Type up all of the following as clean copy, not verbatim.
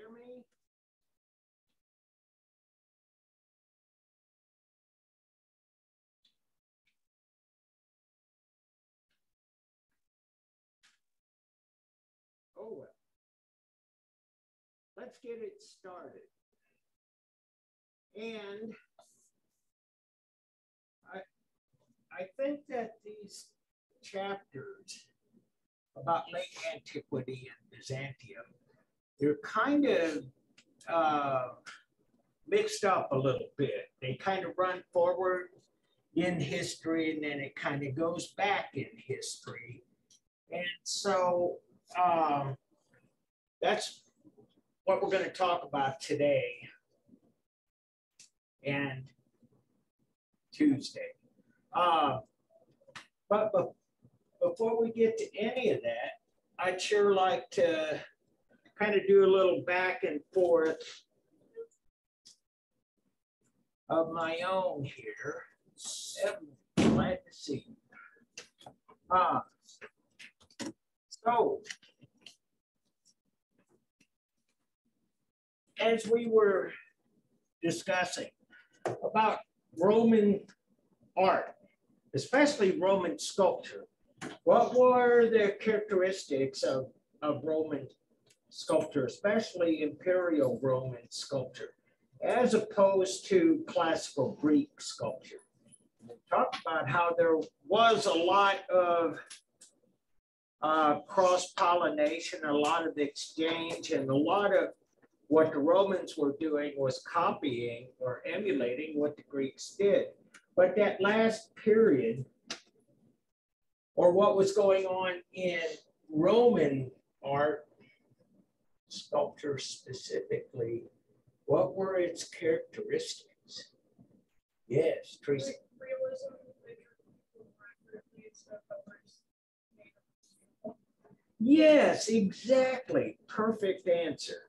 hear me? Oh, well. Let's get it started. And I think that these chapters about late antiquity and Byzantium, they're kind of mixed up a little bit. They kind of run forward in history and then it kind of goes back in history. And so that's what we're going to talk about today and Tuesday. But before we get to any of that, I'd sure like to kind of do a little back and forth of my own here. I'm glad to see you. So, as we were discussing about Roman art, especially Roman sculpture, what were the characteristics of Roman sculpture, especially imperial Roman sculpture, as opposed to classical Greek sculpture? We talked about how there was a lot of cross-pollination, a lot of exchange, and a lot of what the Romans were doing was copying or emulating what the Greeks did. But that last period, or what was going on in Roman art, sculpture specifically, what were its characteristics? Yes, Tracy. Realism. Yes, exactly. Perfect answer.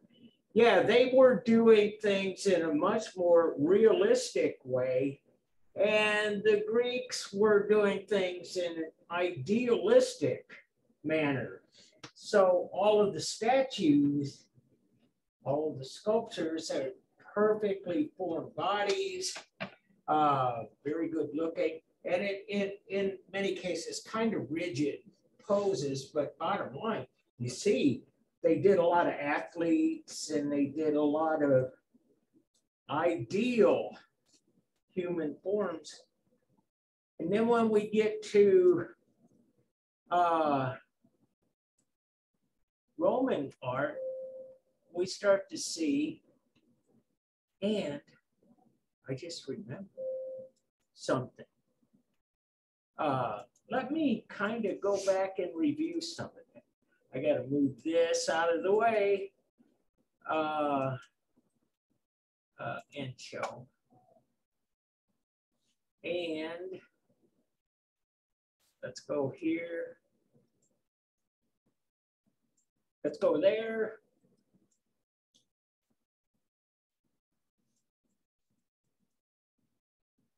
Yeah, they were doing things in a much more realistic way, and the Greeks were doing things in an idealistic manner. So all of the statues, all of the sculptures had perfectly formed bodies, very good looking, and in many cases kind of rigid poses, but bottom line, you see, they did a lot of athletes and they did a lot of ideal human forms. And then when we get to Roman art, we start to see, and I just remembered something. Let me kind of go back and review some of it. I got to move this out of the way and show. And let's go here. Let's go there.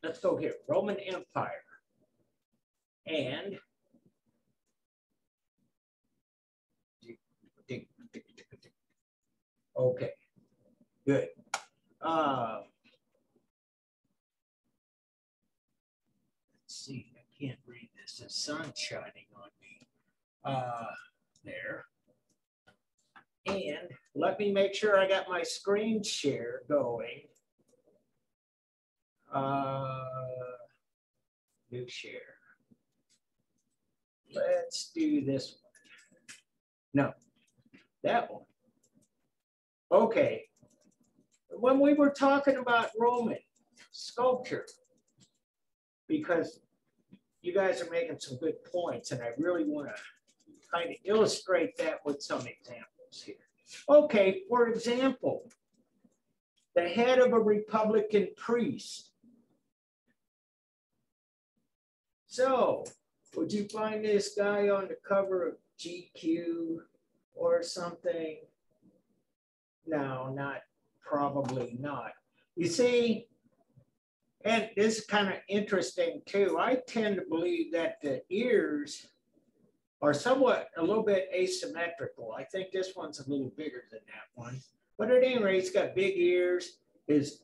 Let's go here, Roman Empire. And okay, good. Let's see, I can't read this. The sun's shining on me. There. And let me make sure I got my screen share going. New share. Let's do this one. No, that one. Okay. When we were talking about Roman sculpture, because you guys are making some good points, and I really want to kind of illustrate that with some examples here. Okay, for example, the head of a Republican priest. So, would you find this guy on the cover of GQ or something? No, probably not. You see, and this is kind of interesting too. I tend to believe that the ears are somewhat a little bit asymmetrical. I think this one's a little bigger than that one. But at any rate, he's got big ears. His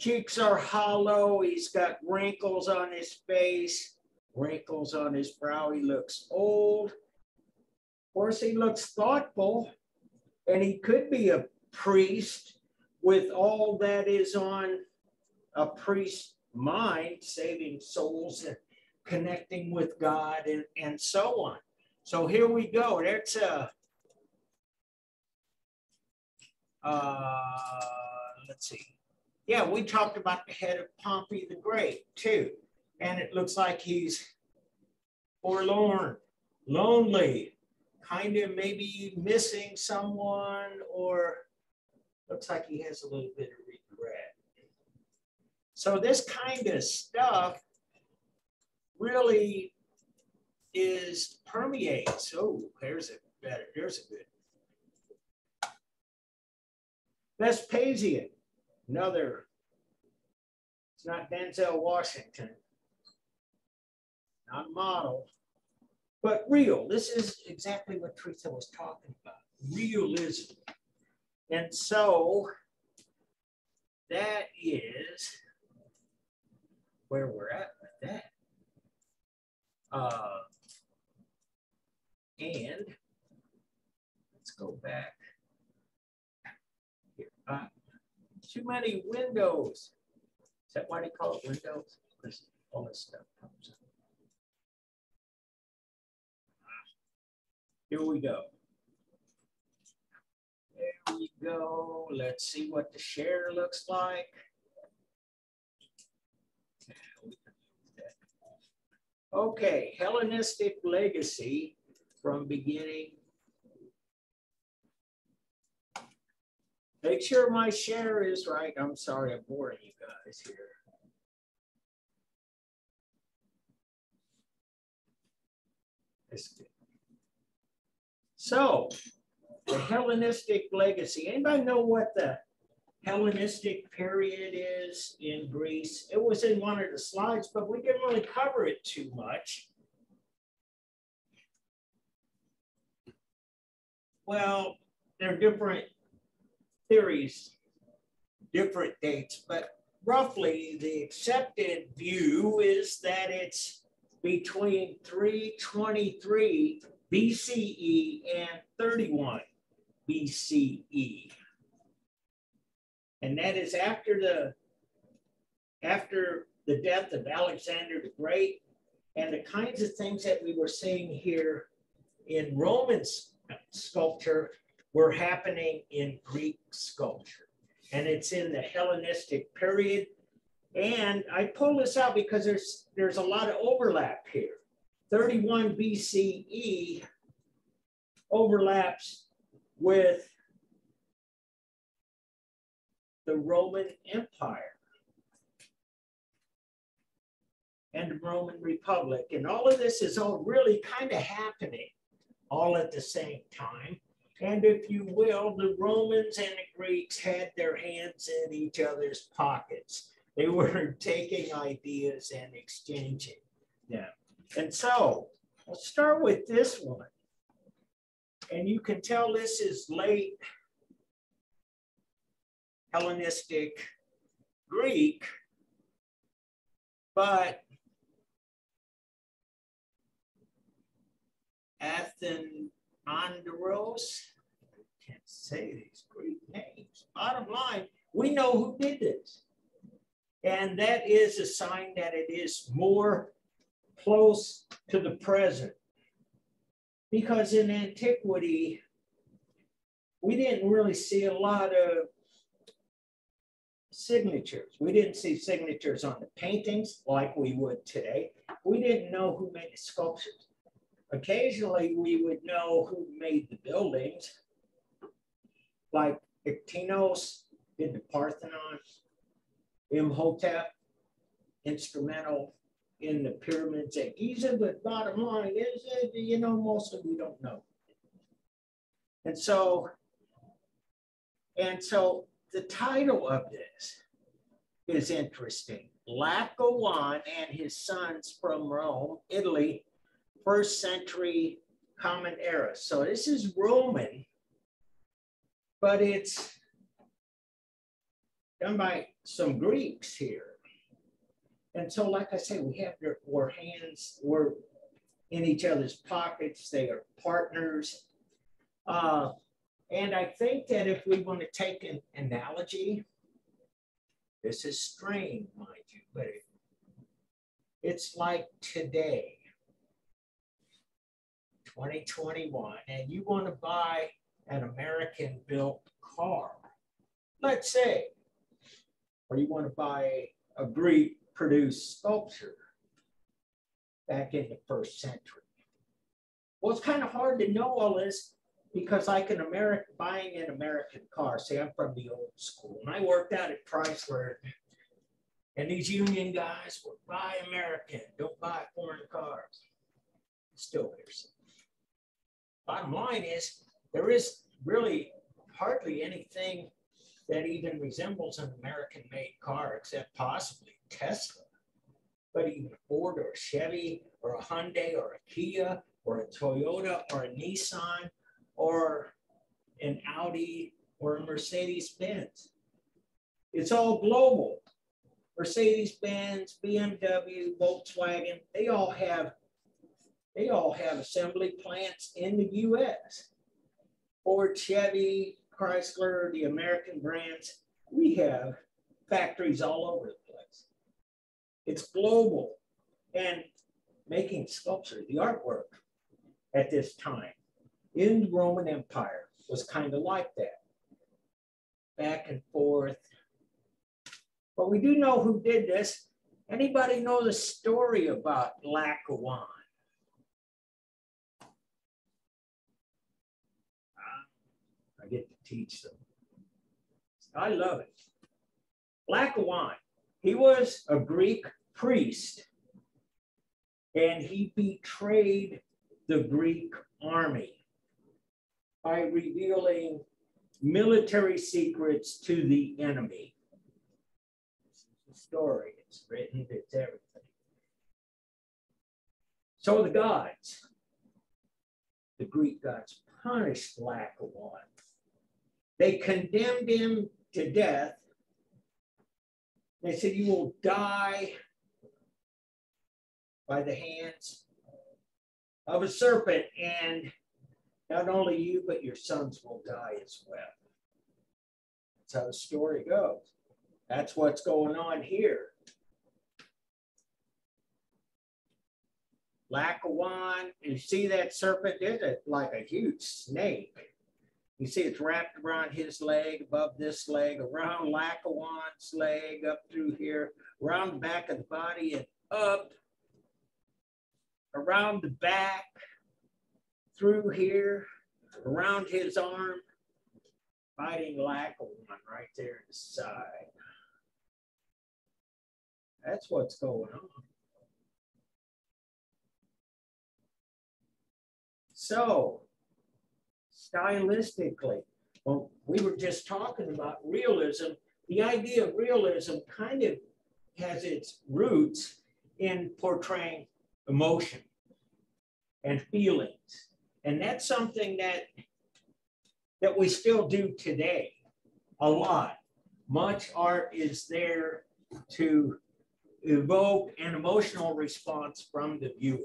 cheeks are hollow. He's got wrinkles on his face, wrinkles on his brow. He looks old. Of course, he looks thoughtful, and he could be a priest with all that is on a priest's mind, saving souls and connecting with God and so on. So here we go. That's let's see. Yeah, we talked about the head of Pompey the Great too. And it looks like he's forlorn, lonely, kind of maybe missing someone, or looks like he has a little bit of regret. So this kind of stuff really permeates. Oh, there's a better, there's a good. Vespasian, another, it's not Denzel Washington, not model, but real. This is exactly what Teresa was talking about, realism. And so that is where we're at with that. And let's go back here. Too many windows. Is that why they call it windows? Because all this stuff comes up. Here we go. There we go. Let's see what the share looks like. Okay, Hellenistic legacy from beginning. Make sure my share is right. I'm sorry, I'm boring you guys here. That's good. So, the Hellenistic legacy. Anybody know what the Hellenistic period is in Greece? It was in one of the slides, but we didn't really cover it too much. Well, there are different theories, different dates, but roughly the accepted view is that it's between 323 BCE and 31 BCE. And that is after the death of Alexander the Great, and the kinds of things that we were seeing here in Roman sculpture were happening in Greek sculpture. And it's in the Hellenistic period. And I pull this out because there's a lot of overlap here. 31 BCE overlaps with the Roman Empire and the Roman Republic. And all of this is all really kind of happening all at the same time. And if you will, the Romans and the Greeks had their hands in each other's pockets. They were taking ideas and exchanging them. And so let's start with this one. And you can tell this is late Hellenistic Greek, but Athenandros, I can't say these Greek names. Bottom line, we know who did this. And that is a sign that it is more close to the present. Because in antiquity, we didn't really see a lot of signatures. We didn't see signatures on the paintings like we would today. We didn't know who made the sculptures. Occasionally, we would know who made the buildings, like Iktinos did the Parthenon, Imhotep, instrumental in the pyramids at Giza, but bottom line is, you know, mostly we don't know. And so the title of this is interesting. Laocoon and his sons from Rome, Italy, 1st century Common Era. So this is Roman but it's done by some Greeks here. And so, like I say, we have our hands, we're in each other's pockets, they are partners. And I think that if we want to take an analogy, this is strained, mind you, but it's like today, 2021, and you want to buy an American-built car, let's say, or you want to buy a Greek-produced sculpture back in the 1st century. Well, it's kind of hard to know all this because like buying an American car, say I'm from the old school, and I worked out at Chrysler, and these union guys would buy American, don't buy foreign cars. Still hears it. Bottom line is, there is really hardly anything that even resembles an American-made car, except possibly Tesla. But even a Ford or a Chevy or a Hyundai or a Kia or a Toyota or a Nissan or an Audi or a Mercedes-Benz. It's all global. Mercedes-Benz, BMW, Volkswagen, they all have assembly plants in the US. Ford, Chevy, Chrysler, the American brands, we have factories all over the place. It's global. And making sculpture, the artwork at this time in the Roman Empire was kind of like that. Back and forth. But we do know who did this. Anybody know the story about Laocoon? I get to teach them. I love it. Laocoon, he was a Greek priest, and he betrayed the Greek army by revealing military secrets to the enemy. This is the story. It's written, it's everything. So the gods, the Greek gods, punished Laocoon. They condemned him to death. They said, you will die by the hands of a serpent, and not only you, but your sons will die as well. That's how the story goes. That's what's going on here. Laocoon, you see that serpent? It's like a huge snake. You see it's wrapped around his leg, above this leg, around Laocoon's leg, up through here, around the back of the body, and up, around the back, through here, around his arm, fighting Laocoon right there at the side. That's what's going on. So, stylistically, well, we were just talking about realism. The idea of realism kind of has its roots in portraying emotion and feelings. And that's something that we still do today a lot. Much art is there to evoke an emotional response from the viewer.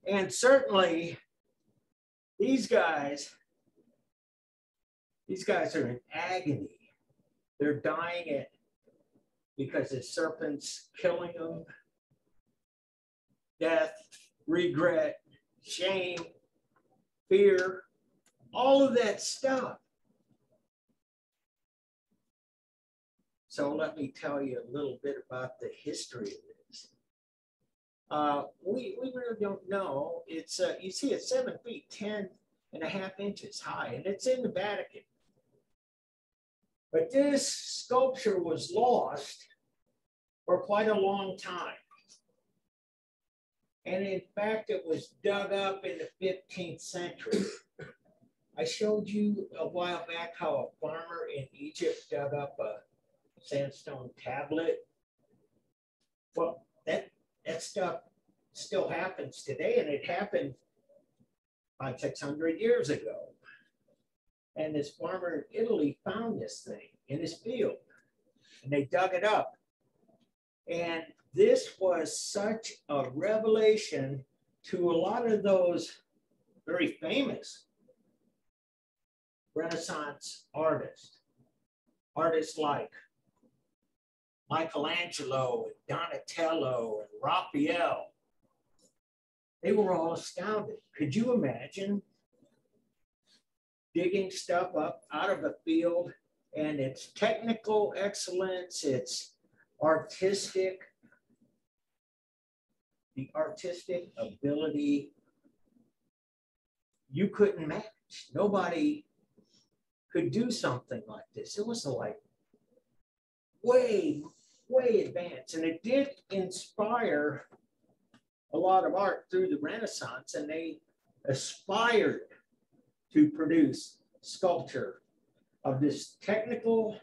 And certainly, these guys are in agony. They're dying because the serpent's killing them. Death, regret, shame, fear, all of that stuff. So let me tell you a little bit about the history of this. We really don't know. It's you see it's 7 feet, 10.5 inches high, and it's in the Vatican. But this sculpture was lost for quite a long time. And in fact, it was dug up in the 15th century. I showed you a while back how a farmer in Egypt dug up a sandstone tablet. Well, that stuff still happens today, and it happened about 600 years ago. And this farmer in Italy found this thing in his field, and they dug it up. And this was such a revelation to a lot of those very famous Renaissance artists like Michelangelo and Donatello and Raphael. They were all astounded. Could you imagine digging stuff up out of a field, and its technical excellence, its artistic, the artistic ability you couldn't match. Nobody could do something like this. It was like way, way advanced. And it did inspire a lot of art through the Renaissance, and they aspired to produce sculpture of this technical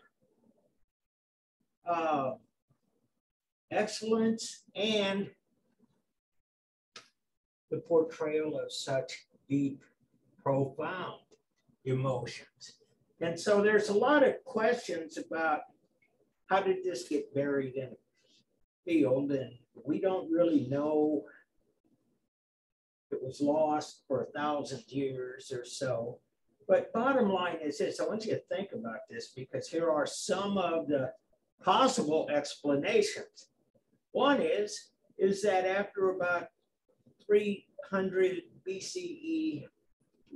excellence and the portrayal of such deep, profound emotions. And so there's a lot of questions about how did this get buried in a field, and we don't really know. It was lost for 1,000 years or so. But bottom line is this, I want you to think about this, because here are some of the possible explanations. One is that after about 300 BCE,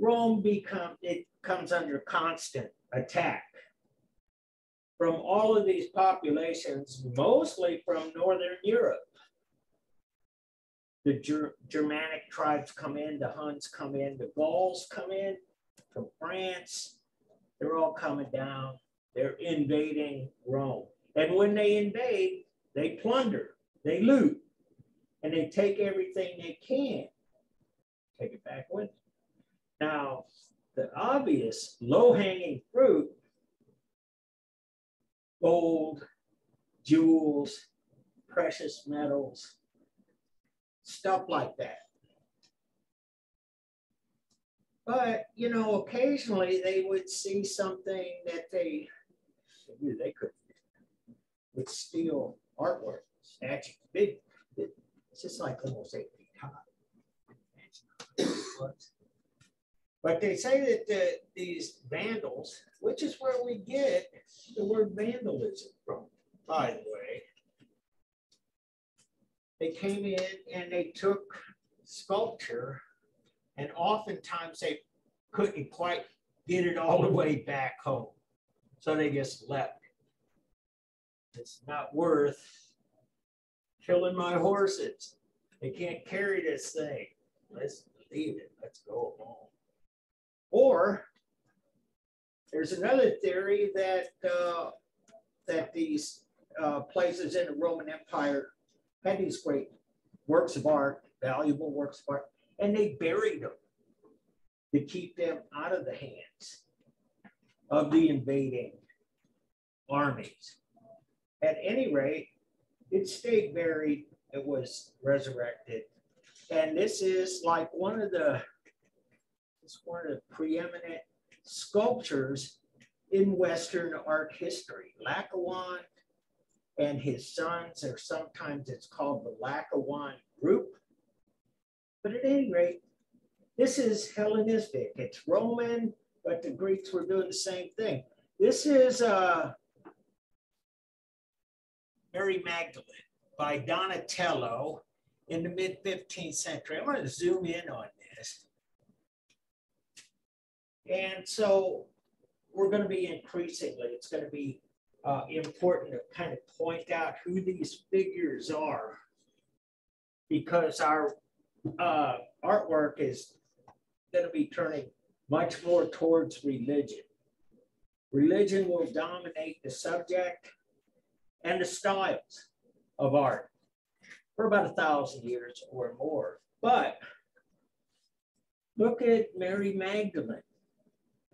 Rome comes under constant attack from all of these populations, mostly from Northern Europe. The Germanic tribes come in, the Huns come in, the Gauls come in from France. They're all coming down. They're invading Rome. And when they invade, they plunder, they loot, and they take everything they can. Take it back with them. Now, the obvious low-hanging fruit, gold, jewels, precious metals, stuff like that. But, you know, occasionally they would see something that they knew they could would steal artwork, statues, big, it's just like almost 8 feet high. But they say that these vandals, which is where we get the word vandalism from, by the way, they came in and they took sculpture, and oftentimes they couldn't quite get it all the way back home. So they just left it. It's not worth killing my horses. They can't carry this thing. Let's leave it. Let's go home. Or there's another theory that that these places in the Roman Empire had these great works of art, valuable works of art, and they buried them to keep them out of the hands of the invading armies. At any rate, it stayed buried. It was resurrected. And this is like one of the preeminent sculptures in Western art history. Laocoon and his sons, or sometimes it's called the Laocoon group. But at any rate, this is Hellenistic. It's Roman, but the Greeks were doing the same thing. This is Mary Magdalene by Donatello in the mid-15th century. I'm going to zoom in on this. And so we're going to be increasingly, it's going to be important to kind of point out who these figures are, because our artwork is going to be turning much more towards religion. Religion will dominate the subject and the styles of art for about 1,000 years or more. But look at Mary Magdalene.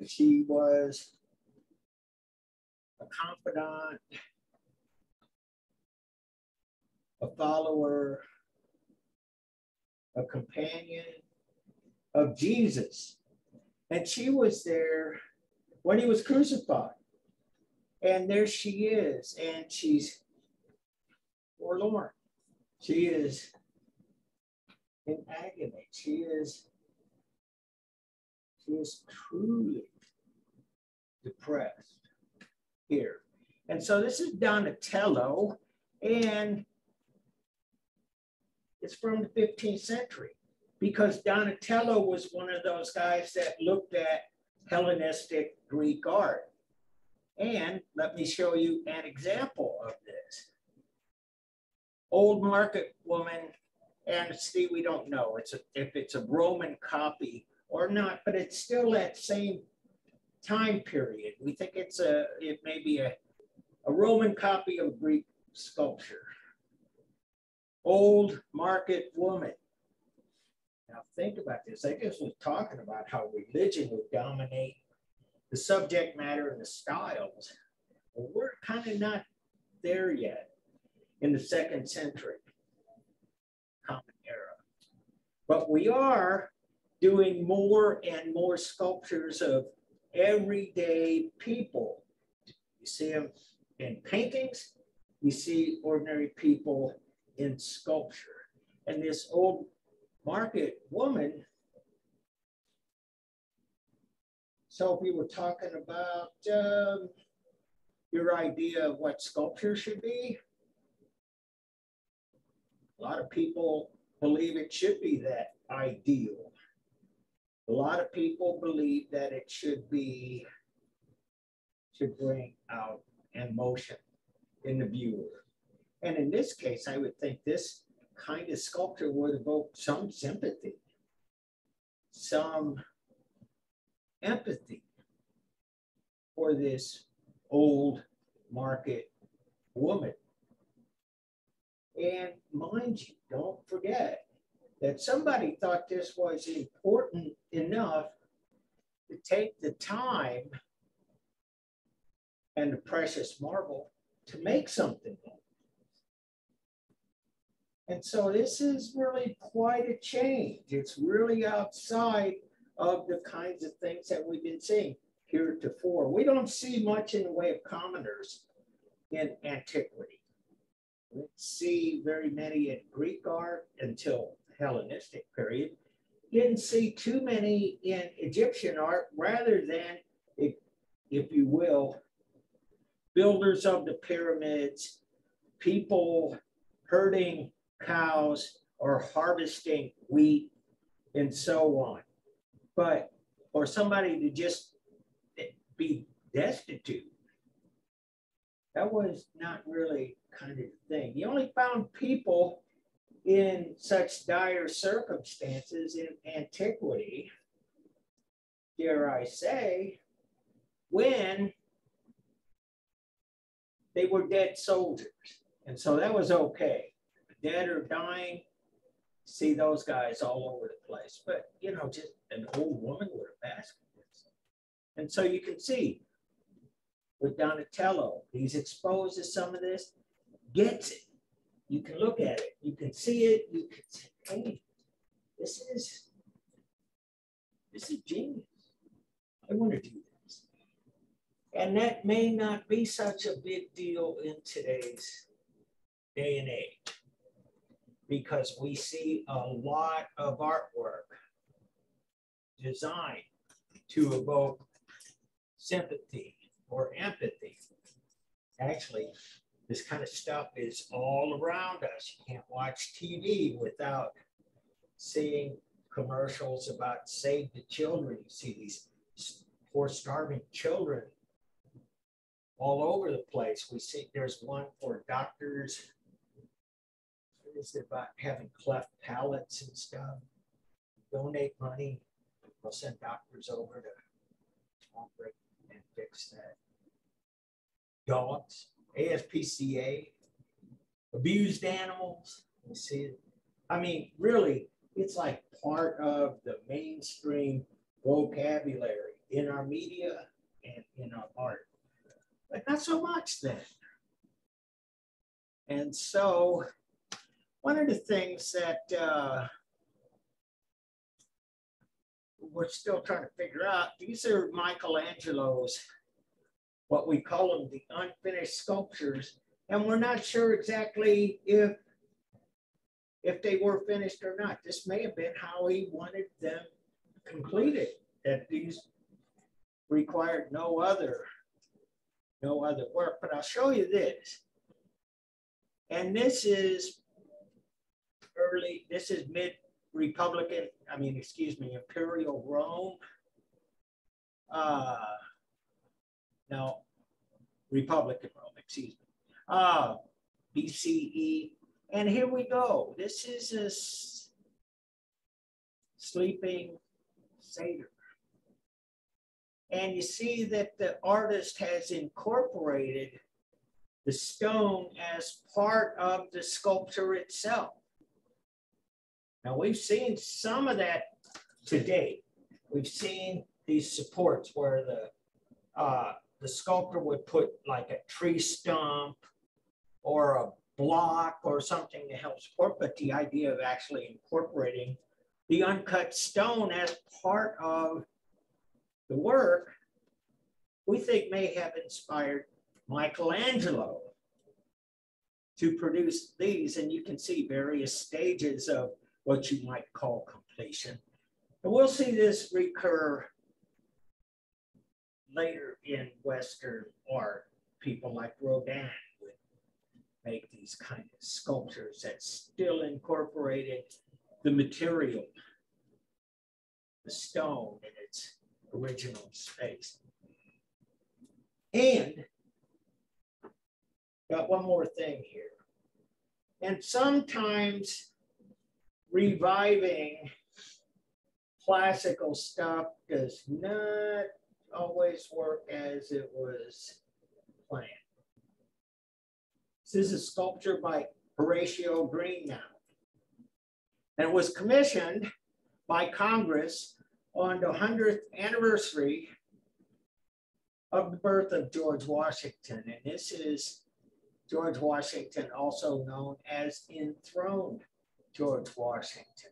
She was a confidant, a follower, a companion of Jesus. And she was there when he was crucified. And there she is, and she's forlorn. She is in agony. She is truly depressed here. And so this is Donatello, and it's from the 15th century, because Donatello was one of those guys that looked at Hellenistic Greek art. And let me show you an example of this. Old Market Woman, and see, we don't know if it's a Roman copy or not, but it's still that same time period. We think it may be a Roman copy of Greek sculpture. Old Market Woman. Now think about this. I just was talking about how religion would dominate the subject matter and the styles. Well, we're kind of not there yet in the 2nd century Common Era. But we are doing more and more sculptures of everyday people. You see them in paintings, you see ordinary people in sculpture. And this Old Market Woman, so if we were talking about your idea of what sculpture should be, a lot of people believe it should be that ideal. A lot of people believe that it should bring out emotion in the viewer. And in this case, I would think this kind of sculpture would evoke some sympathy, some empathy for this Old Market Woman. And mind you, don't forget that somebody thought this was important enough to take the time and the precious marble to make something. And so this is really quite a change. It's really outside of the kinds of things that we've been seeing heretofore. We don't see much in the way of commoners in antiquity. We didn't see very many in Greek art until the Hellenistic period. Didn't see too many in Egyptian art, rather than, if you will, builders of the pyramids, people herding cows or harvesting wheat and so on. But for somebody to just be destitute, that was not really kind of the thing. You only found people in such dire circumstances in antiquity, dare I say, when they were dead soldiers. And so that was okay. Dead or dying, see those guys all over the place. But, you know, just an old woman with a basket. And so you can see with Donatello, he's exposed to some of this, gets it. You can look at it, you can see it, you can say, hey, this is genius. I want to do this. And that may not be such a big deal in today's day and age, because we see a lot of artwork designed to evoke sympathy or empathy. Actually, this kind of stuff is all around us. You can't watch TV without seeing commercials about Save the Children. You see these poor starving children all over the place. We see there's one for doctors. What is it about having cleft palates and stuff? Donate money. They'll send doctors over to operate and fix that. Dogs, ASPCA, abused animals. You see it? I mean, really, it's like part of the mainstream vocabulary in our media and in our art, but not so much then. And so one of the things that we're still trying to figure out. These are Michelangelo's, what we call them, the unfinished sculptures. And we're not sure exactly if they were finished or not. This may have been how he wanted them completed, that these required no other work. But I'll show you this. And this is mid-Republican, Imperial Rome. No, Republican Rome, excuse me. BCE. And here we go. This is a sleeping satyr. And you see that the artist has incorporated the stone as part of the sculpture itself. Now, we've seen some of that today. We've seen these supports where the sculptor would put like a tree stump or a block or something to help support, but the idea of actually incorporating the uncut stone as part of the work, we think may have inspired Michelangelo to produce these. And you can see various stages of what you might call completion. And we'll see this recur later in Western art. People like Rodin would make these kind of sculptures that still incorporated the material, the stone in its original space. And got one more thing here. And sometimes reviving classical stuff does not always work as it was planned. This is a sculpture by Horatio Greennow. And it was commissioned by Congress on the 100th anniversary of the birth of George Washington. And this is George Washington, also known as enthroned George Washington.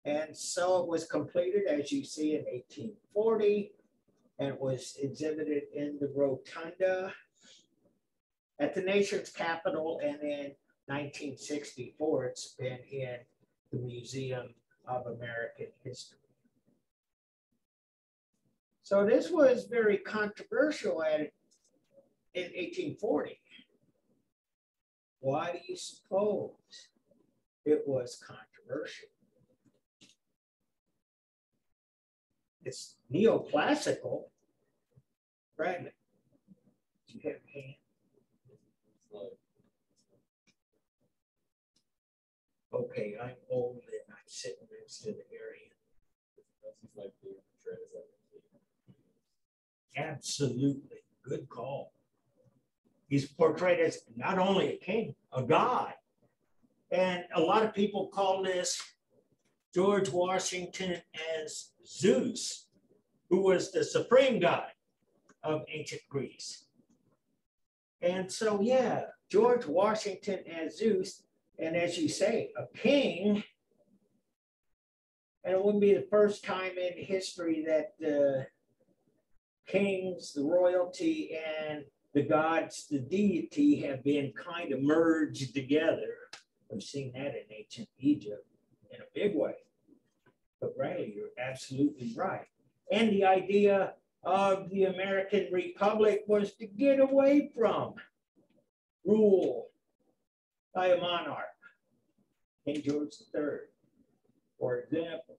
And so it was completed, as you see, in 1840, and it was exhibited in the Rotunda at the nation's capital. And in 1964, it's been in the Museum of American History. So this was very controversial in 1840. Why do you suppose it was controversial? It's neoclassical. Bradley, do you have a hand? Okay, I'm old and I'm sitting next to the area. Absolutely, good call. He's portrayed as not only a king, a god. And a lot of people call this George Washington as Zeus, who was the supreme god of ancient Greece. And so, yeah, George Washington as Zeus, and as you say, a king. And it wouldn't be the first time in history that the kings, the royalty, and the gods, the deity, have been kind of merged together. We've seen that in ancient Egypt in a big way. But Riley, you're absolutely right. And the idea of the American Republic was to get away from rule by a monarch, King George III. For example,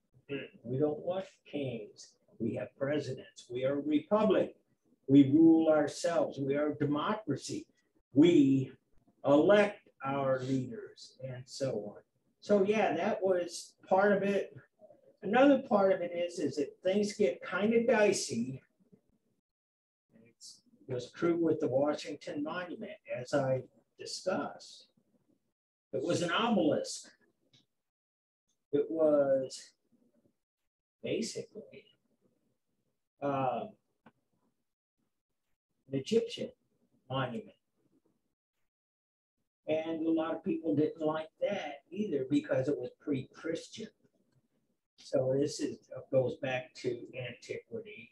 we don't want kings. We have presidents. We are a republic. We rule ourselves. We are a democracy. We elect our leaders and so on. So yeah, that was part of it. Another part of it is that things get kind of dicey. It was true with the Washington Monument, as I discussed. It was an obelisk. It was basically an Egyptian monument. And a lot of people didn't like that either because it was pre-Christian. So this is goes back to antiquity,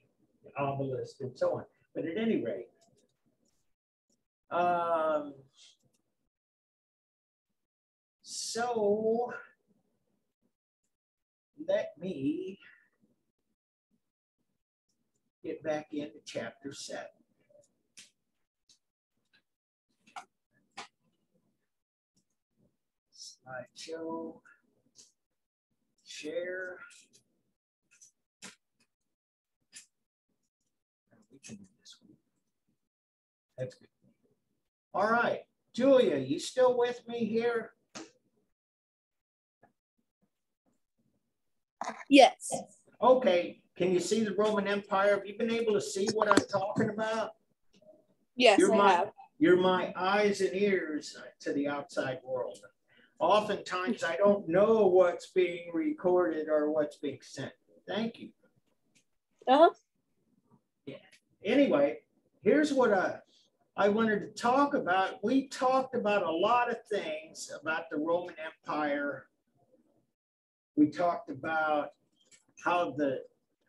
obelisk, and so on. But at any rate, so let me get back into chapter 7. Slideshow, share. We can do this one. That's good. All right, Julia, you still with me here? Yes. Okay, can you see the Roman Empire? Have you been able to see what I'm talking about? Yes, I have. You're my eyes and ears to the outside world. Oftentimes, I don't know what's being recorded or what's being sent. Thank you. Uh-huh. Yeah. Anyway, here's what I wanted to talk about. We talked about a lot of things about the Roman Empire. We talked about how the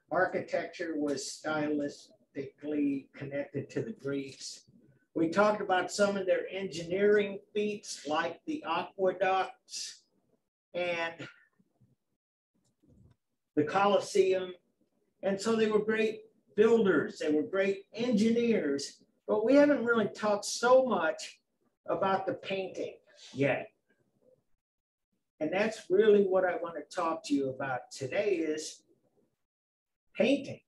architecture was stylistically connected to the Greeks. We talked about some of their engineering feats, like the aqueducts and the Colosseum. And so they were great builders, they were great engineers, but we haven't really talked so much about the painting yet. And that's really what I want to talk to you about today is painting.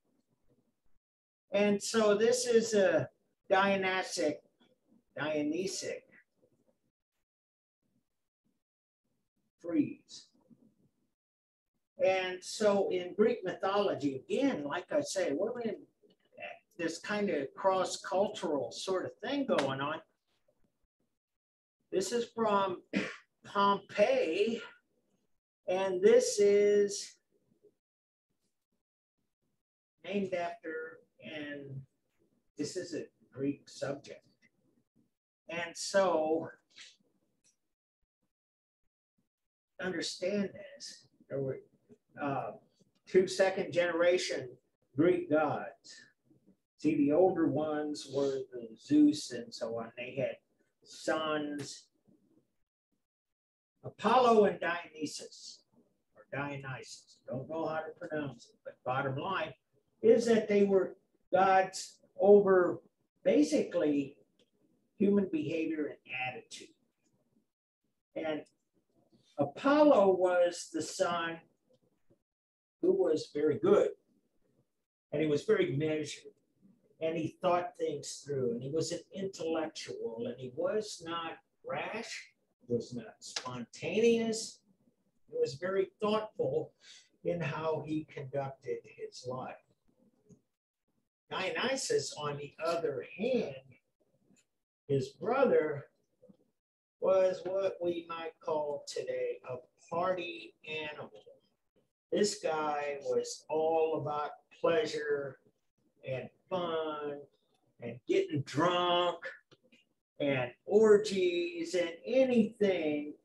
And so this is a Dionysic frieze. And so in Greek mythology, again, like I say, we're in this kind of cross-cultural sort of thing going on. This is from Pompeii, and this is named after, and this is a Greek subject. And so, understand this, there were 2 second-generation Greek gods. See, the older ones were the Zeus and so on. They had sons, Apollo and Dionysus, or Dionysus. Don't know how to pronounce it, but bottom line is that they were gods over basically human behavior and attitude. And Apollo was the son who was very good, and he was very measured, and he thought things through, and he was an intellectual, and he was not rash, was not spontaneous. He was very thoughtful in how he conducted his life. Dionysus, on the other hand, his brother, was what we might call today a party animal. This guy was all about pleasure and fun and getting drunk and orgies and anything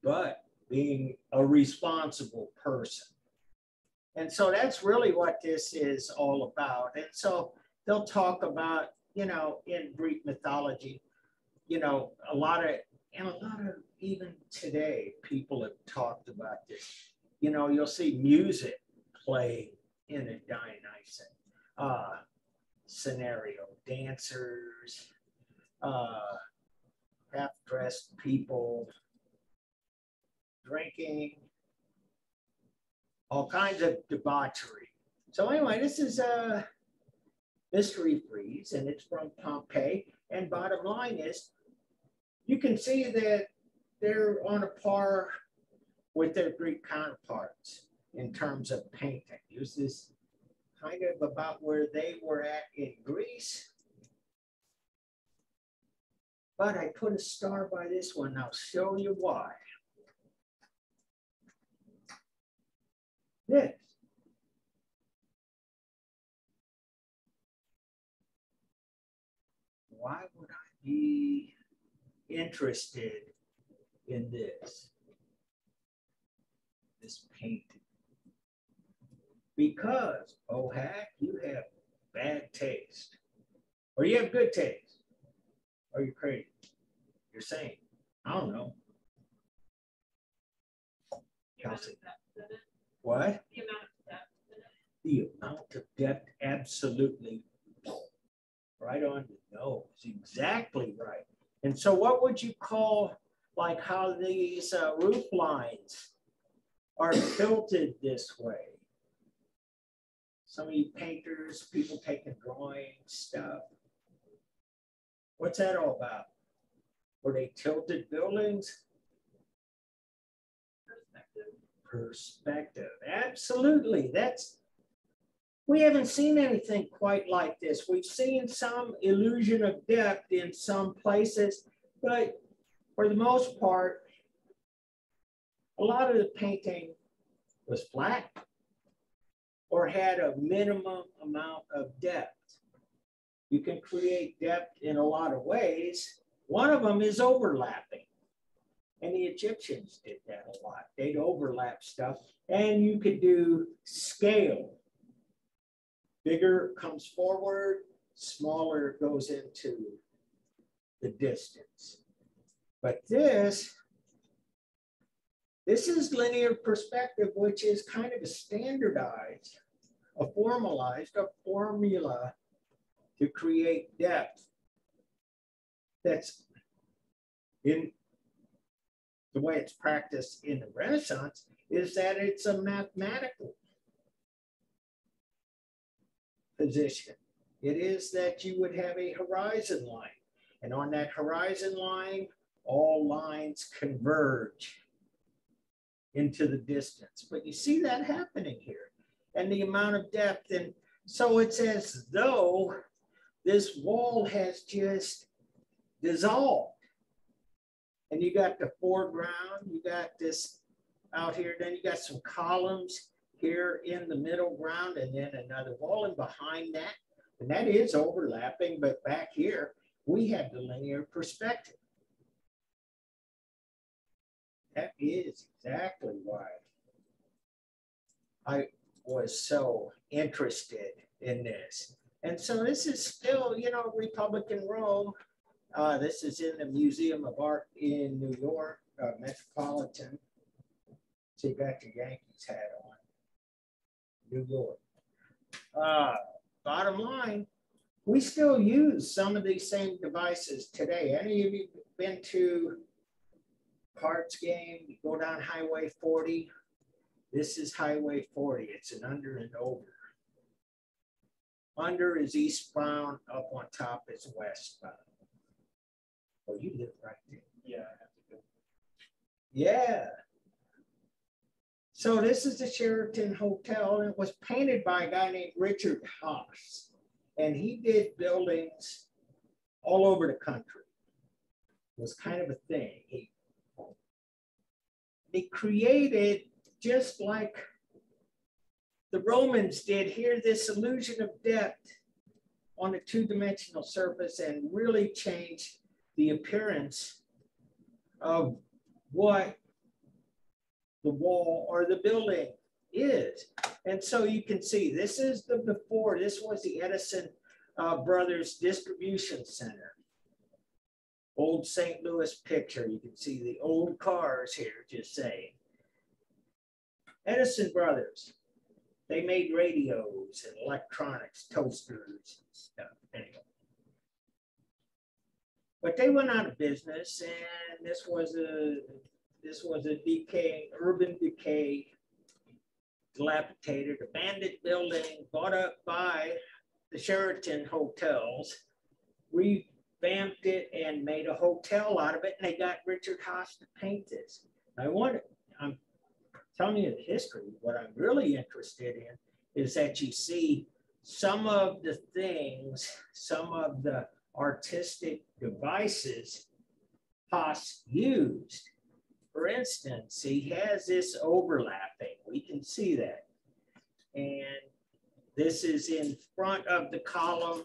but being a responsible person. And so that's really what this is all about. And so they'll talk about, you know, in Greek mythology, you know, a lot of even today, people have talked about this. You know, you'll see music playing in a Dionysic scenario, dancers, half-dressed people, drinking, all kinds of debauchery. So anyway, this is a mystery frieze, and it's from Pompeii. And bottom line is, you can see that they're on a par with their Greek counterparts in terms of painting. This is kind of about where they were at in Greece. But I put a star by this one. I'll show you why. This. Why would I be interested in this? this painting. Because, oh heck, you have bad taste. Or you have good taste. Or you're crazy. You're sane. I don't know. Kelsey. What? The amount of depth in it. The amount of depth, absolutely. Right on the nose. Exactly right. And so what would you call like how these roof lines are tilted this way? Some of you painters, people taking drawings, stuff. What's that all about? Were they tilted buildings? Perspective. Absolutely. We haven't seen anything quite like this. We've seen some illusion of depth in some places, but for the most part, a lot of the painting was flat or had a minimum amount of depth. You can create depth in a lot of ways. One of them is overlapping. And the Egyptians did that a lot. They'd overlap stuff, and you could do scale. Bigger comes forward, smaller goes into the distance. But this is linear perspective, which is kind of a standardized, a formalized, a formula to create depth that's in the way it's practiced in the Renaissance is that it's a mathematical position. It is that you would have a horizon line. And on that horizon line, all lines converge into the distance. But you see that happening here. And the amount of depth. And so it's as though this wall has just dissolved. And you got the foreground, you got this out here, then you got some columns here in the middle ground, and then another wall, and behind that, and that is overlapping, but back here, we have the linear perspective. That is exactly why I was so interested in this. And so this is still, you know, Republican Rome. This is in the Museum of Art in New York, Metropolitan. So you got your Yankees hat on. New York. Bottom line, we still use some of these same devices today. Any of you been to Cards game? You go down Highway 40. This is Highway 40. It's an under and over. Under is eastbound, up on top is westbound. Oh, you live right there. Yeah, I have to go. Yeah. So this is the Sheraton Hotel, and it was painted by a guy named Richard Haas. And he did buildings all over the country. It was kind of a thing. He created, just like the Romans did here, this illusion of depth on a two-dimensional surface and really changed the appearance of what the wall or the building is. And so you can see, this is the before. This was the Edison Brothers Distribution Center. Old St. Louis picture. You can see the old cars here, just saying. Edison Brothers, they made radios and electronics, toasters and stuff. Anyway. But they went out of business, and this was a decaying, urban decay, dilapidated, abandoned building bought up by the Sheraton Hotels, revamped it and made a hotel out of it, and they got Richard Haas to paint this. I'm telling you the history. What I'm really interested in is that you see some of the things, some of the artistic devices Haas used. For instance, he has this overlapping. We can see that. And this is in front of the column.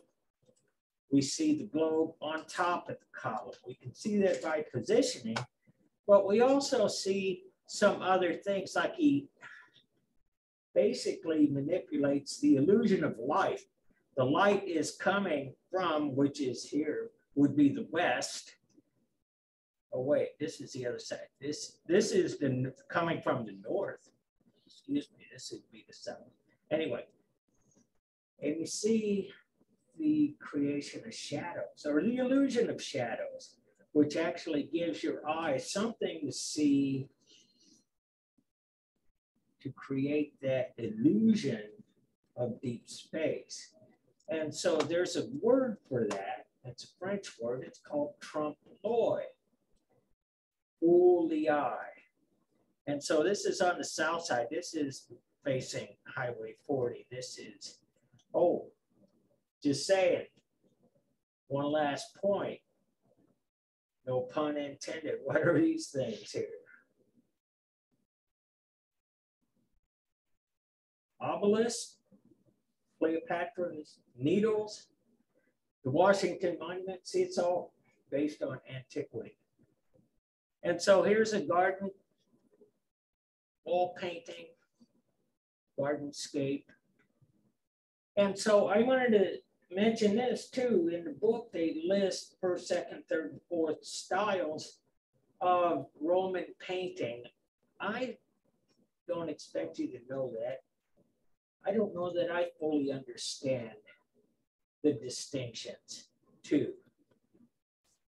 We see the globe on top of the column. We can see that by positioning, but we also see some other things, like he basically manipulates the illusion of light. The light is coming from, which is here, would be the west. Oh wait, this is the other side. This is the coming from the north. Excuse me, this would be the south. Anyway, and you see the creation of shadows, or the illusion of shadows, which actually gives your eye something to see, to create that illusion of deep space. And so there's a word for that. It's a French word. It's called trompe-l'oeil, fool the eye. And so this is on the south side. This is facing Highway 40. This is, oh, just saying, one last point. No pun intended. What are these things here? Obelisk, Cleopatra's Needles, the Washington Monument. See, it's all based on antiquity. And so here's a garden, wall painting, gardenscape. And so I wanted to mention this too. In the book, they list first, second, third, and fourth styles of Roman painting. I don't expect you to know that. I don't know that I fully understand the distinctions too.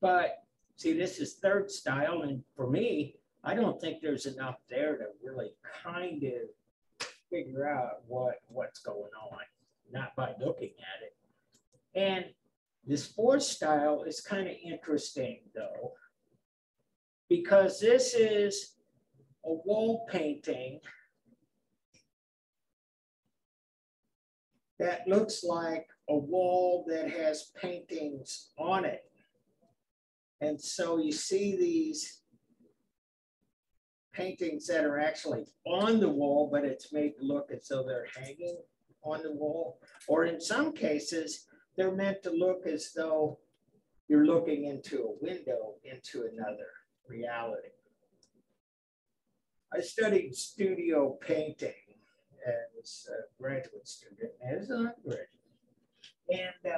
But see, this is third style, and for me, I don't think there's enough there to really kind of figure out what's going on, not by looking at it. And this fourth style is kind of interesting though, because this is a wall painting that looks like a wall that has paintings on it. And so you see these paintings that are actually on the wall, but it's made to look as though they're hanging on the wall. Or in some cases, they're meant to look as though you're looking into a window into another reality. I studied studio painting as a graduate student, as an undergraduate. And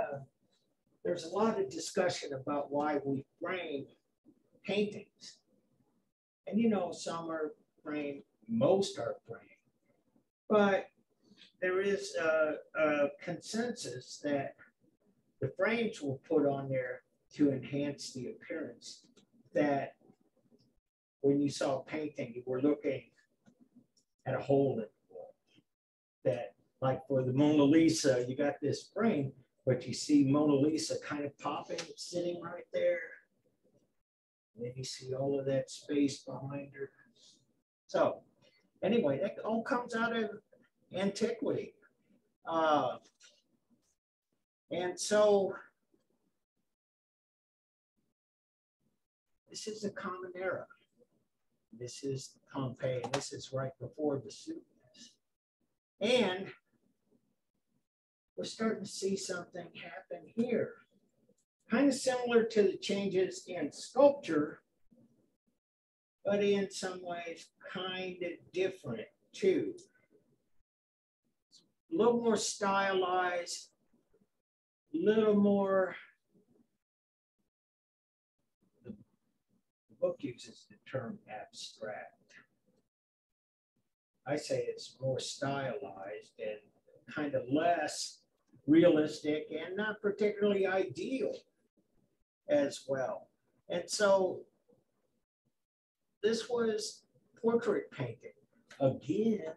there's a lot of discussion about why we frame paintings. And you know, some are framed, most are framed. But there is a consensus that the frames were put on there to enhance the appearance, that when you saw a painting, you were looking at a hole in the wall. That, like for the Mona Lisa, you got this frame, but you see Mona Lisa kind of popping, sitting right there. And then you see all of that space behind her. So anyway, that all comes out of antiquity. And so this is a common era. This is Pompeii, and this is right before Vesuvius. And we're starting to see something happen here. Kind of similar to the changes in sculpture, but in some ways kind of different too. A little more stylized, a little more, the book uses the term abstract. I say it's more stylized and kind of less realistic and not particularly ideal as well. And so this was portrait painting. Again,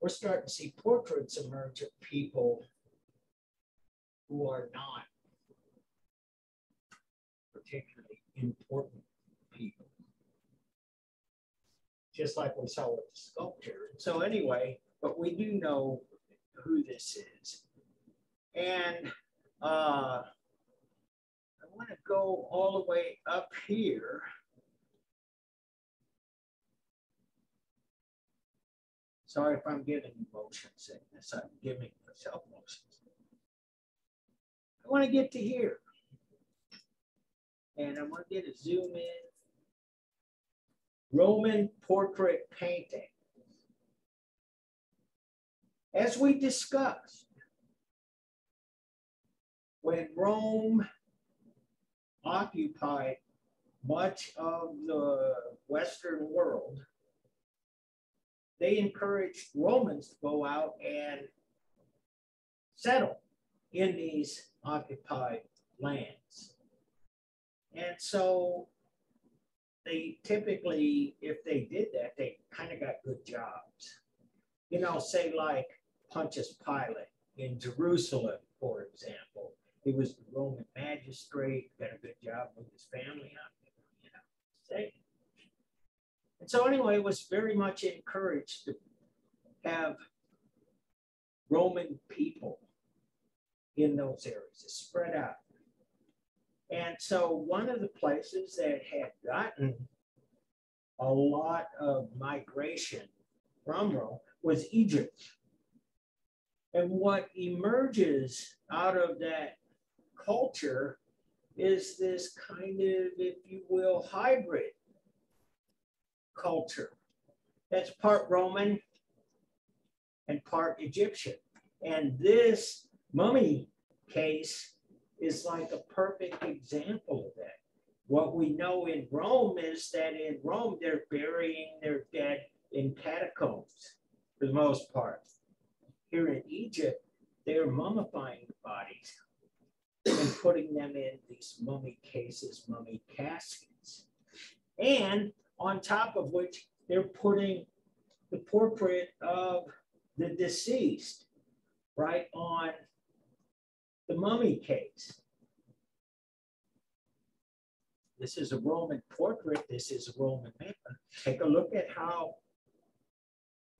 we're starting to see portraits emerge of people who are not particularly important people, just like we saw with the sculpture. So anyway, but we do know who this is. And I want to go all the way up here. Sorry if I'm giving you motion sickness. I'm giving myself motion sickness. I want to get to here. And I want to get a zoom in. Roman portrait painting. As we discussed, when Rome occupied much of the Western world, they encouraged Romans to go out and settle in these occupied lands. And so they typically, if they did that, they kind of got good jobs. You know, say like Pontius Pilate in Jerusalem, for example. He was the Roman magistrate, got a good job with his family on it, you know, say. And so anyway, it was very much encouraged to have Roman people in those areas, spread out. And so one of the places that had gotten a lot of migration from Rome was Egypt. And what emerges out of that culture is this kind of, if you will, hybrid culture. That's part Roman and part Egyptian. And this mummy case is like a perfect example of that. What we know in Rome is that in Rome, they're burying their dead in catacombs for the most part. Here in Egypt, they're mummifying the bodies and putting them in these mummy cases, mummy caskets. And on top of which, they're putting the portrait of the deceased right on the mummy case. This is a Roman portrait. This is a Roman man. Take a look at how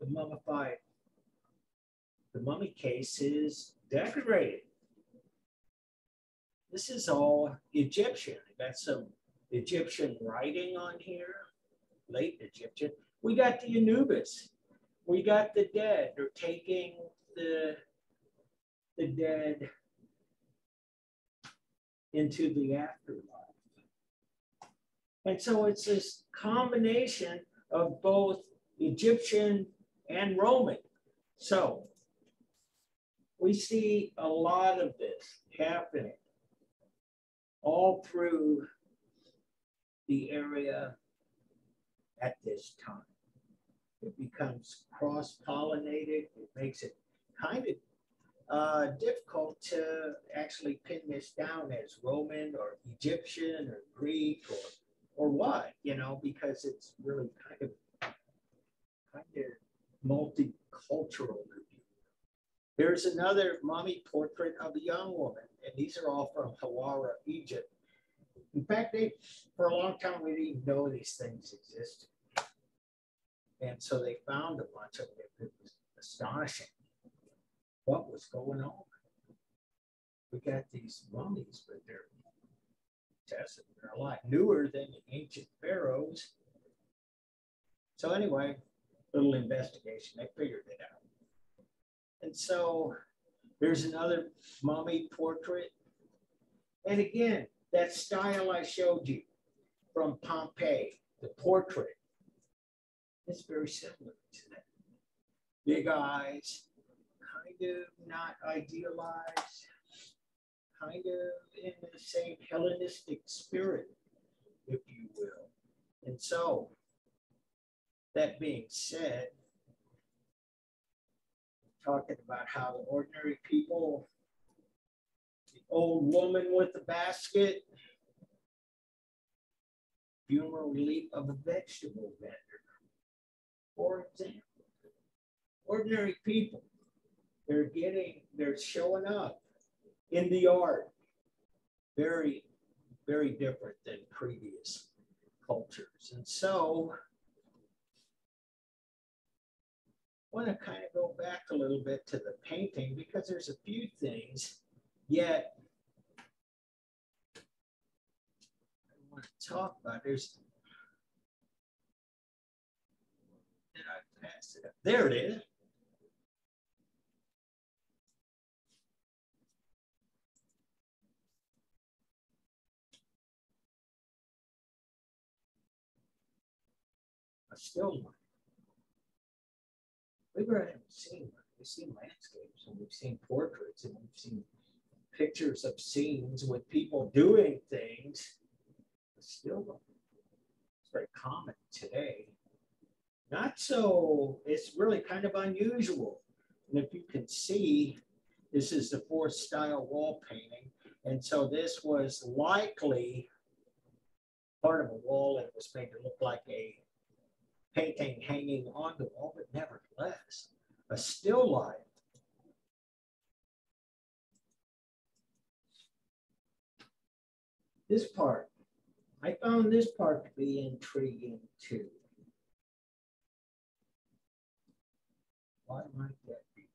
the mummy case is decorated. This is all Egyptian. Got some Egyptian writing on here, late Egyptian. We got the Anubis. We got the dead. They're taking the dead into the afterlife. And so it's this combination of both Egyptian and Roman. So we see a lot of this happening all through the area at this time. It becomes cross-pollinated. It makes it kind of difficult to actually pin this down as Roman or Egyptian or Greek or what, you know, because it's really kind of multicultural. There's another mummy portrait of a young woman, and these are all from Hawara, Egypt. In fact, for a long time, we didn't even know these things existed. And so they found a bunch of them. It was astonishing what was going on. We got these mummies, but they're tested. They're a lot newer than the ancient pharaohs. So anyway, little investigation, they figured it out. And so there's another mummy portrait. And again, that style I showed you from Pompeii, the portrait, it's very similar to that. Big eyes, kind of not idealized, kind of in the same Hellenistic spirit, if you will. And so, that being said, talking about how the ordinary people, the old woman with the basket, funeral relief of a vegetable vendor, for example. Ordinary people, they're showing up in the art. Very, very different than previous cultures. And so, I want to kind of go back a little bit to the painting because there's a few things yet I want to talk about. Did I pass it up? There it is. still life. We really haven't seen one. We've seen landscapes and we've seen portraits and we've seen pictures of scenes with people doing things. But still life. It's very common today. Not so, it's really kind of unusual. And if you can see, this is the fourth style wall painting. And so this was likely part of a wall that was made to look like a painting hanging on the wall, but nevertheless, a still life. This part, I found this part to be intriguing too. Why might that be?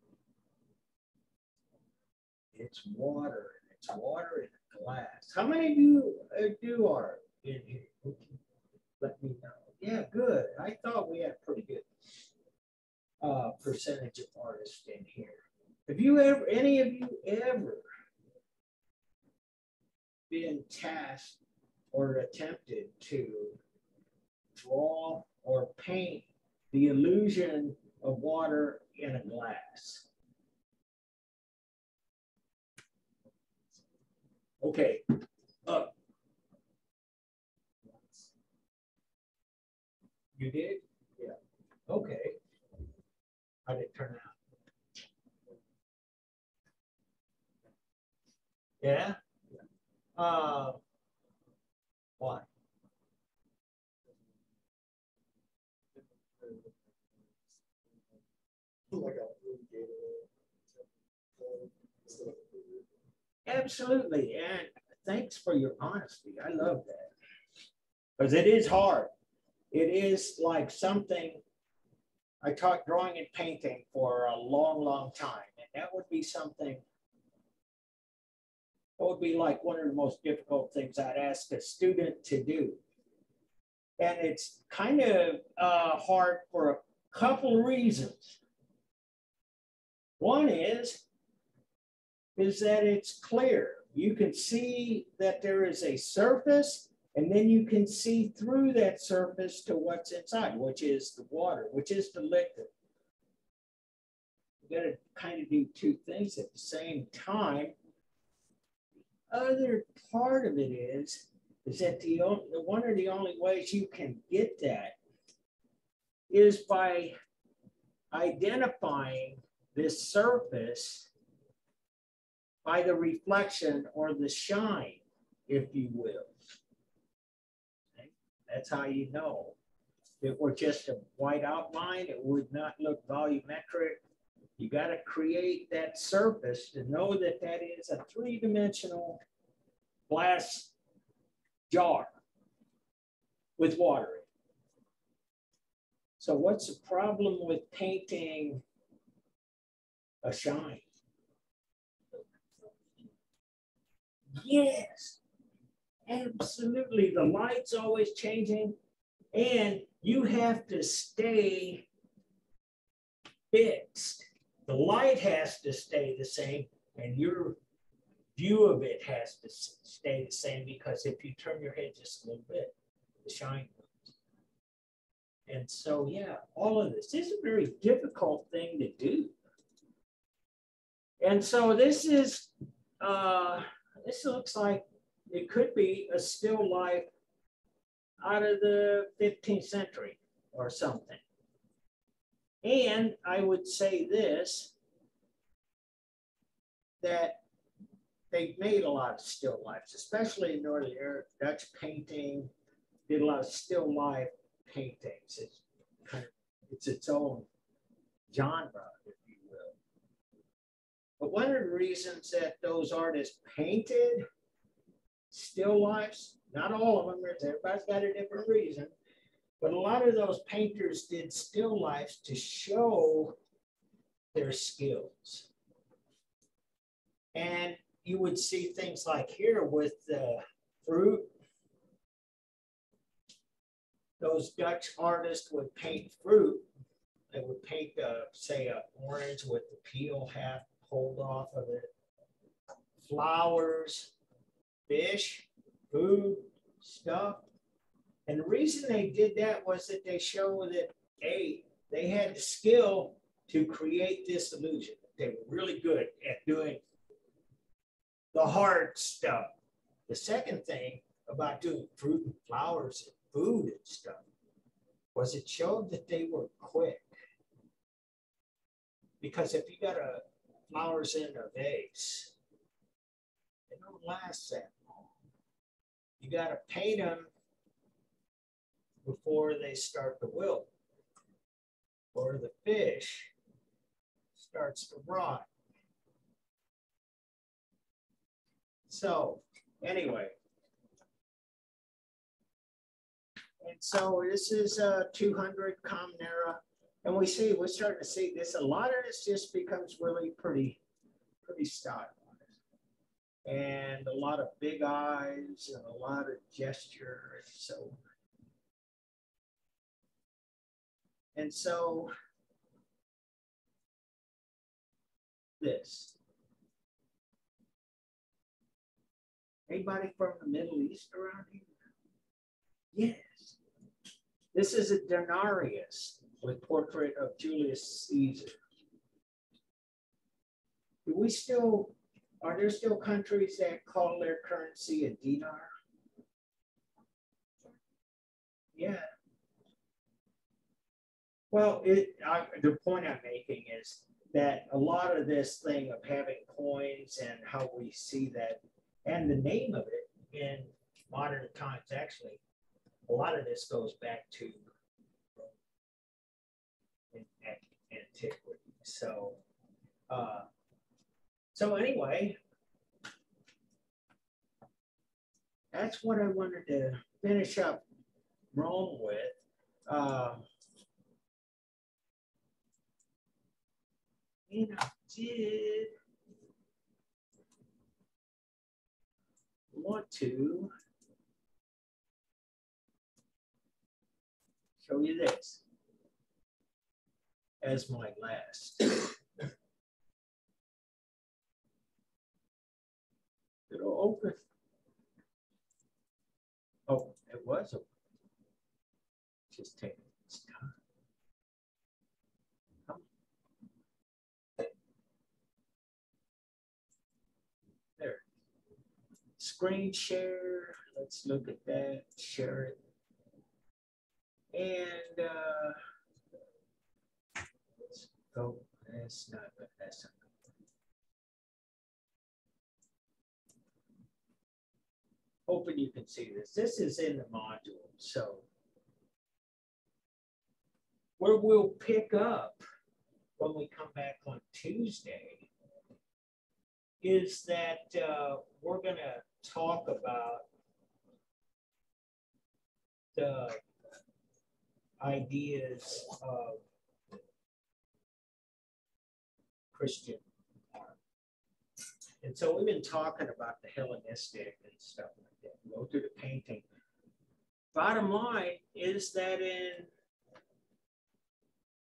It's water, and it's water in a glass. How many of you do art in here? Let me know. Yeah, good. I thought we had pretty good percentage of artists in here. Have you ever, any of you ever been tasked or attempted to draw or paint the illusion of water in a glass? Okay, up. You did? Yeah. Okay. How did it turn out? Yeah? Why? Absolutely, and thanks for your honesty. I love that. Because it is hard. It is like something, I taught drawing and painting for a long, long time. And that would be something, that would be like one of the most difficult things I'd ask a student to do. And it's kind of hard for a couple of reasons. One is that it's clear. You can see that there is a surface, and then you can see through that surface to what's inside, which is the water, which is the liquid. You got to kind of do two things at the same time. The other part of it is that one of the only ways you can get that is by identifying this surface by the reflection or the shine, if you will. Okay? That's how you know. If it were just a white outline, it would not look volumetric. You got to create that surface to know that that is a three-dimensional glass jar with water in it. So what's the problem with painting a shine? Yes, absolutely. The light's always changing, and you have to stay fixed. The light has to stay the same, and your view of it has to stay the same, because if you turn your head just a little bit, the shine comes. And so, yeah, all of this is a very difficult thing to do. And so this is, this looks like it could be a still life out of the 15th century or something. And I would say this, that they made a lot of still lifes, especially in Northern Europe. Dutch painting did a lot of still life paintings. It's kind of, it's its own genre, if you will. But one of the reasons that those artists painted still lifes, not all of them, everybody's got a different reason, but a lot of those painters did still lifes to show their skills. And you would see things like here with fruit. Those Dutch artists would paint fruit. They would paint, say, an orange with the peel half pulled off of it. Flowers, fish, food, stuff. And the reason they did that was that they showed that, A, they had the skill to create this illusion. They were really good at doing the hard stuff. The second thing about doing fruit and flowers and food and stuff was it showed that they were quick. Because if you got flowers in a vase, they don't last that long. You got to paint them before they start to wilt, or the fish starts to rot. So anyway, and so this is 200 Common Era, and we're starting to see this. A lot of this just becomes really pretty stylized, and a lot of big eyes and a lot of gesture, and so this. Anybody from the Middle East around here? Yes. This is a denarius with portrait of Julius Caesar. Are there still countries that call their currency a dinar? Yeah. Well, the point I'm making is that a lot of this thing of having coins and how we see that, and the name of it in modern times, actually, a lot of this goes back to antiquity. So anyway, that's what I wanted to finish up Rome with. And I did want to show you this as my last. It'll open. Oh, it was open. Just taking its time. There. Screen share. Let's look at that. Share it. And let's go. That's not good. That's not good. Hoping you can see this. This is in the module. So where we'll pick up when we come back on Tuesday is that we're going to talk about the ideas of Christian art. And so we've been talking about the Hellenistic and stuff like that. Go through the painting. Bottom line is that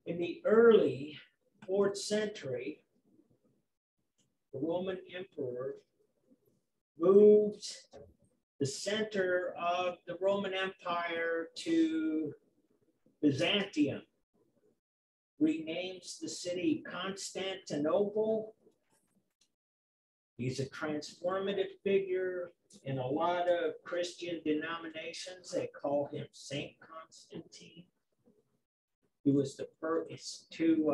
in the early 4th century, the Roman emperor moved the center of the Roman Empire to Byzantium, renames the city Constantinople. He's a transformative figure in a lot of Christian denominations. They call him Saint Constantine. He was the first to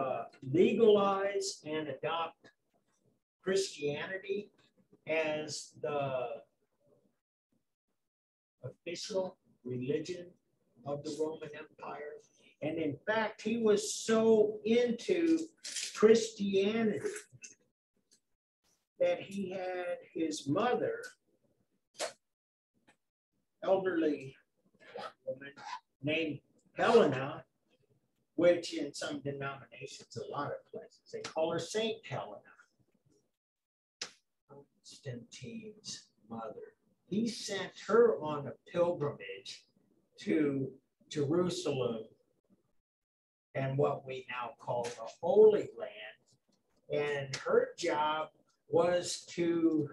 legalize and adopt Christianity as the official religion of the Roman Empire. And in fact, he was so into Christianity that he had his mother, elderly woman named Helena, which in some denominations, a lot of places, they call her Saint Helena, Constantine's mother. He sent her on a pilgrimage to Jerusalem and what we now call the Holy Land. And her job was to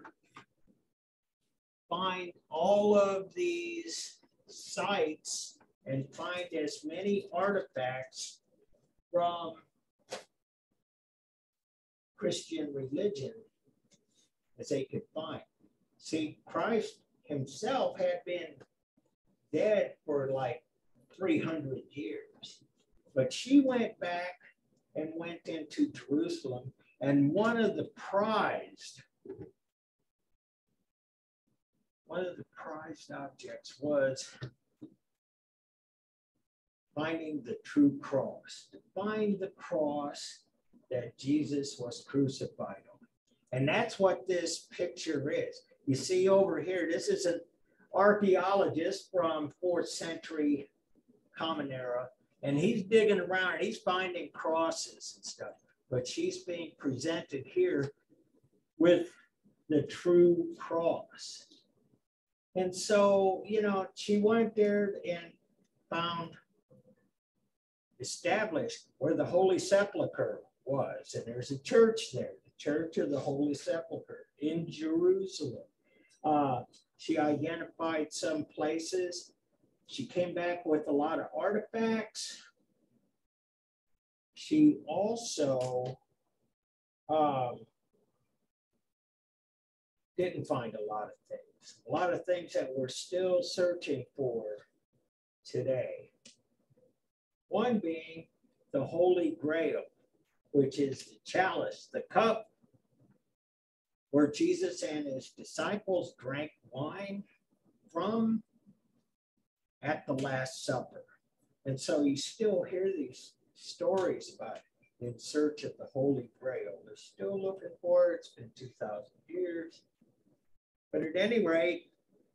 find all of these sites and find as many artifacts from Christian religion as they could find. See, Christ himself had been dead for like 300 years, but she went back and went into Jerusalem, and one of the prized objects was finding the true cross, to find the cross that Jesus was crucified on. And that's what this picture is. You see over here, this is an archaeologist from 4th century Common Era, and he's digging around and he's finding crosses and stuff. But she's being presented here with the true cross. And so, you know, she went there and found established where the Holy Sepulchre was. And there's a church there, the Church of the Holy Sepulchre in Jerusalem. She identified some places. She came back with a lot of artifacts. She also didn't find a lot of things that we're still searching for today. One being the Holy Grail, which is the chalice, the cup where Jesus and his disciples drank wine from at the Last Supper. And so you still hear these stories about it, in search of the Holy Grail. They're still looking for it. It's been 2,000 years. But at any rate,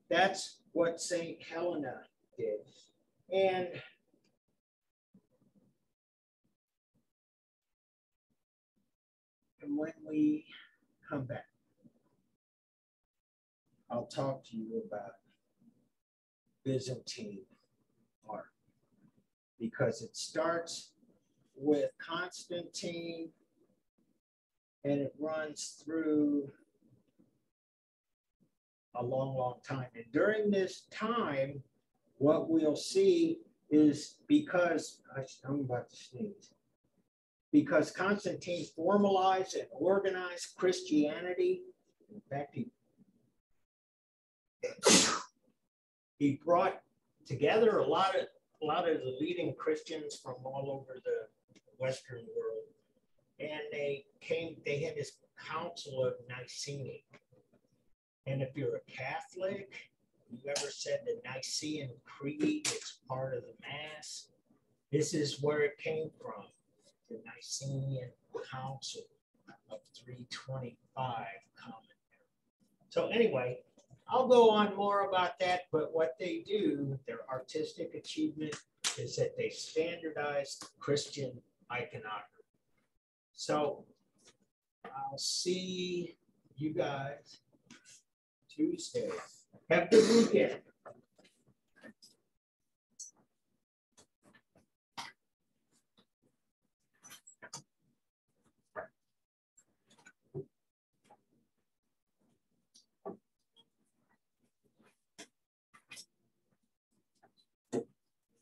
that's what St. Helena did. And when we come back, I'll talk to you about Byzantine art, because it starts with Constantine and it runs through a long, long time. And during this time, what we'll see is because, I'm about to sneeze, because Constantine formalized and organized Christianity. In fact, he brought together a lot of the leading Christians from all over the Western world, and they had this Council of Nicene. And if you're a Catholic, you ever said the Nicene Creed, it's part of the Mass. This is where it came from, the Nicene Council of 325 Common Era. So anyway, I'll go on more about that, but what they do, their artistic achievement, is that they standardized Christian iconography. So I'll see you guys Tuesday. Have a good weekend.